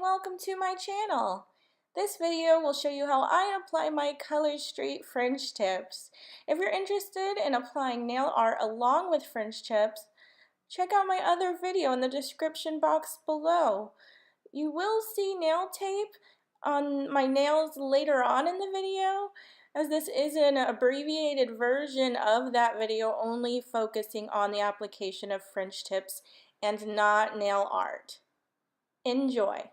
and welcome to my channel. This video will show you how I apply my Color Street fringe tips. If you're interested in applying nail art along with fringe tips, check out my other video in the description box below. You will see nail tape on my nails later on in the video, as this is an abbreviated version of that video only focusing on the application of fringe tips and not nail art. Enjoy.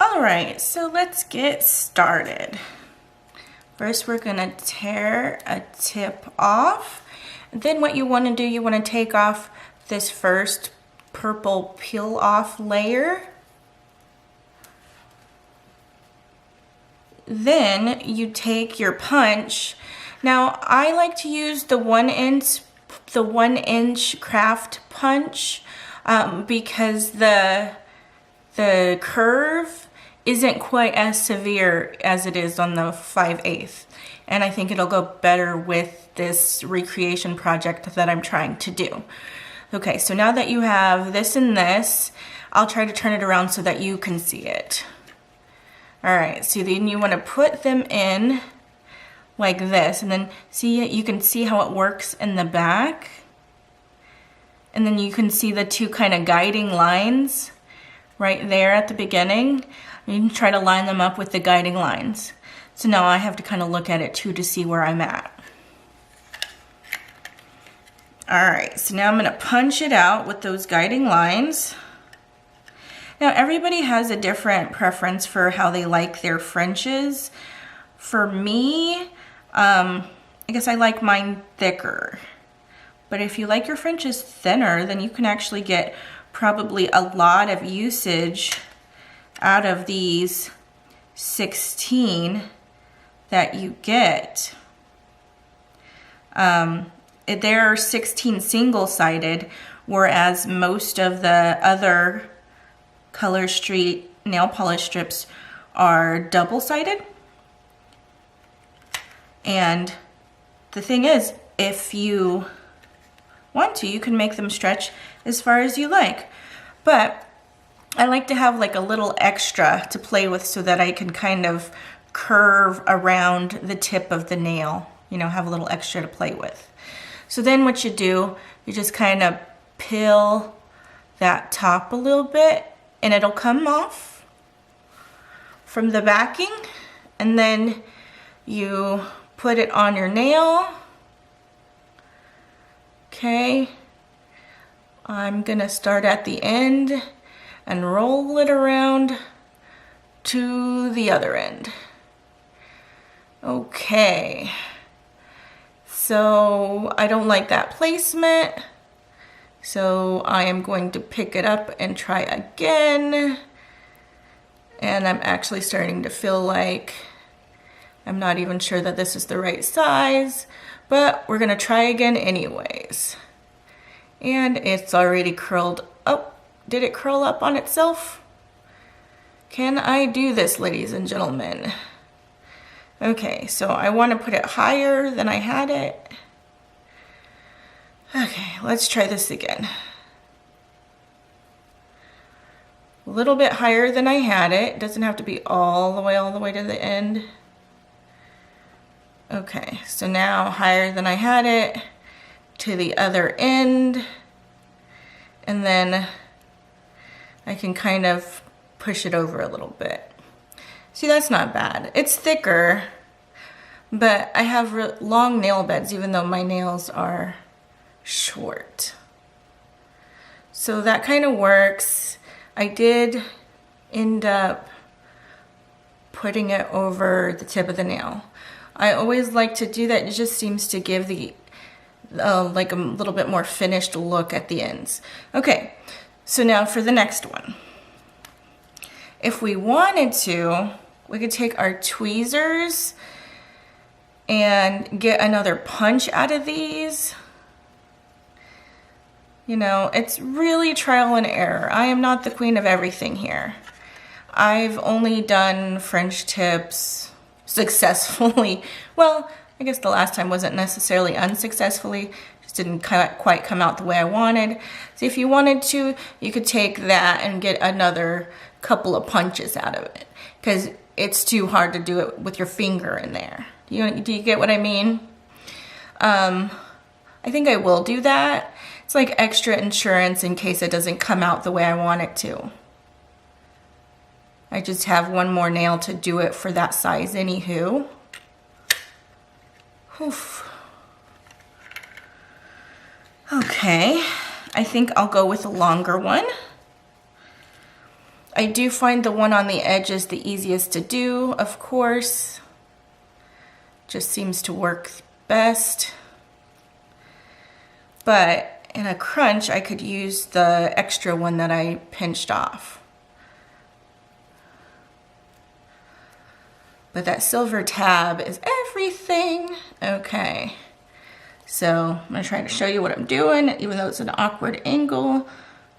Alright, so let's get started. First we're going to tear a tip off. Then what you want to do, you want to take off this first purple peel off layer. Then you take your punch. Now I like to use the 1 inch craft punch because the curve isn't quite as severe as it is on the 5/8, and I think it'll go better with this recreation project that I'm trying to do. Okay, so now that you have this and this, I'll try to turn it around so that you can see it. Alright, so then you want to put them in like this, and then see, you can see how it works in the back, and then you can see the two kind of guiding lines right there at the beginning. You can try to line them up with the guiding lines. So now I have to kind of look at it too to see where I'm at. Alright, so now I'm going to punch it out with those guiding lines. Now everybody has a different preference for how they like their fringes. For me, I guess I like mine thicker. But if you like your fringes thinner, then you can actually get probably a lot of usage out of these 16 that you get. They're 16 single-sided, whereas most of the other Color Street nail polish strips are double-sided. And the thing is, if you want to, you can make them stretch as far as you like. But I like to have like a little extra to play with so that I can kind of curve around the tip of the nail, you know, have a little extra to play with. So then what you do, you just kind of peel that top a little bit and it'll come off from the backing, and then you put it on your nail. Okay, I'm gonna start at the end and roll it around to the other end. Okay, so I don't like that placement, so I am going to pick it up and try again. And I'm actually starting to feel like I'm not even sure that this is the right size, but we're gonna try again anyways. And it's already curled up. Did it curl up on itself? Can I do this, ladies and gentlemen? Okay, so I want to put it higher than I had it. Okay, let's try this again. A little bit higher than I had it. It doesn't have to be all the way to the end. Okay, so now higher than I had it to the other end, and then I can kind of push it over a little bit. See, that's not bad. It's thicker, but I have long nail beds even though my nails are short. So that kind of works. I did end up putting it over the tip of the nail. I always like to do that. It just seems to give the like a little bit more finished look at the ends. Okay, so now for the next one. If we wanted to, we could take our tweezers and get another punch out of these. You know, it's really trial and error. I am not the queen of everything here. I've only done fringe tips successfully. Well, I guess the last time wasn't necessarily unsuccessfully, Just didn't quite come out the way I wanted. So if you wanted to, you could take that and get another couple of punches out of it, because it's too hard to do it with your finger in there. Do you get what I mean? I think I will do that. It's like extra insurance in case it doesn't come out the way I want it to. I just have one more nail to do it for that size anywho. Oof. Okay, I think I'll go with a longer one. I do find the one on the edge is the easiest to do, of course. Just seems to work best. But in a crunch, I could use the extra one that I pinched off. But that silver tab is everything. Okay, so I'm gonna try to show you what I'm doing, even though it's an awkward angle.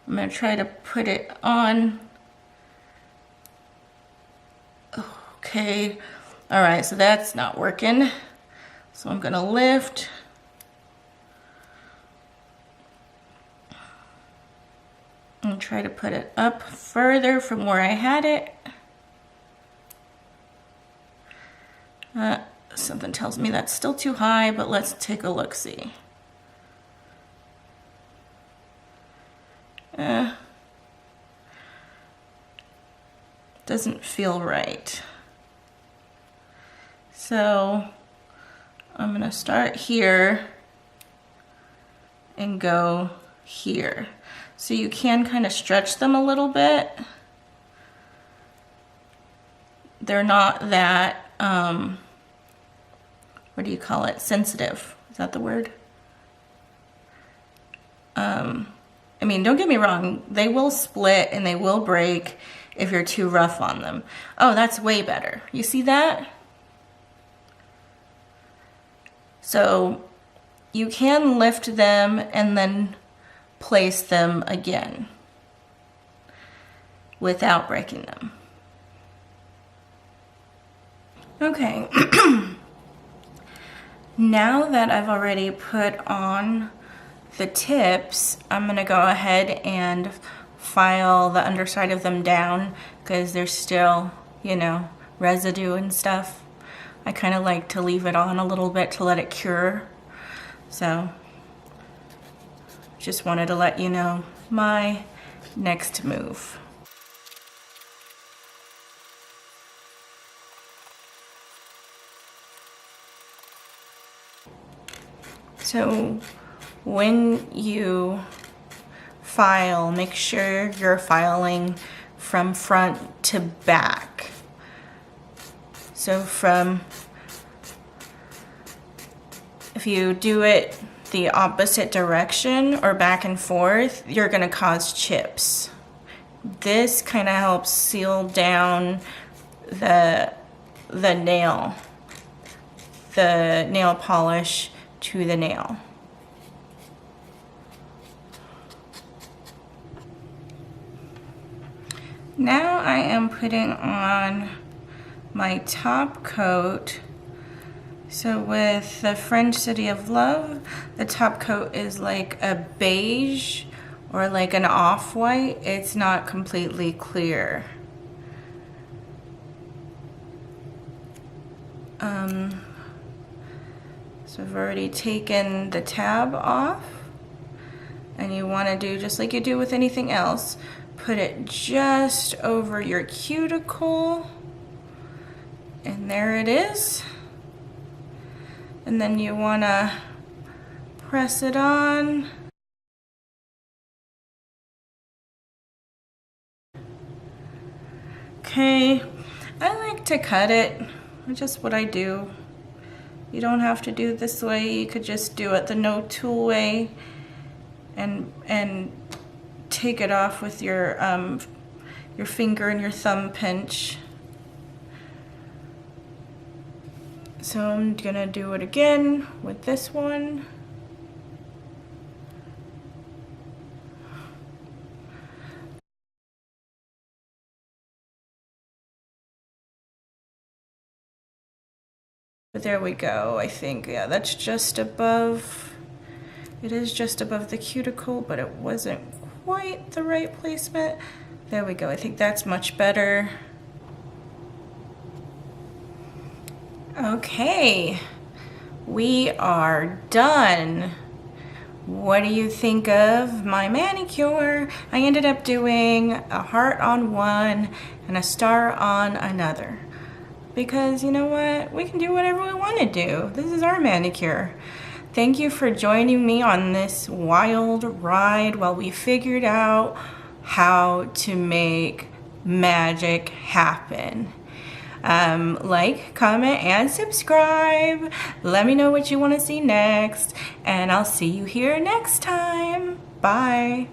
I'm gonna try to put it on. Okay, all right, so that's not working. So I'm gonna lift. And try to put it up further from where I had it. Something tells me that's still too high, but let's take a look-see. Doesn't feel right. So I'm gonna start here and go here. So you can kind of stretch them a little bit. They're not that, what do you call it? Sensitive, is that the word? I mean, don't get me wrong, they will split and they will break if you're too rough on them. Oh, that's way better. You see that? So you can lift them and then place them again without breaking them. Okay, now that I've already put on the tips, I'm gonna go ahead and file the underside of them down because there's still, you know, residue and stuff. I kind of like to leave it on a little bit to let it cure. So just wanted to let you know my next move. So when you file, make sure you're filing from front to back. So if you do it the opposite direction or back and forth, you're gonna cause chips. This kind of helps seal down the nail polish to the nail. Now I am putting on my top coat. So with the French City of Love, the top coat is like a beige or like an off-white. It's not completely clear. So I've already taken the tab off, and you want to do just like you do with anything else. Put it just over your cuticle, and there it is. And then you want to press it on. Okay, I like to cut it. It's just what I do. You don't have to do it this way. You could just do it the no tool way and take it off with your finger and your thumb pinch. So I'm gonna do it again with this one. But there we go, I think. Yeah, that's just above It is just above the cuticle, but it wasn't quite the right placement. There we go. I think that's much better. Okay, we are done. What do you think of my manicure? I ended up doing a heart on one and a star on another. Because you know what? We can do whatever we want to do. This is our manicure. Thank you for joining me on this wild ride while we figured out how to make magic happen. Like, comment, and subscribe. Let me know what you want to see next, and I'll see you here next time. Bye.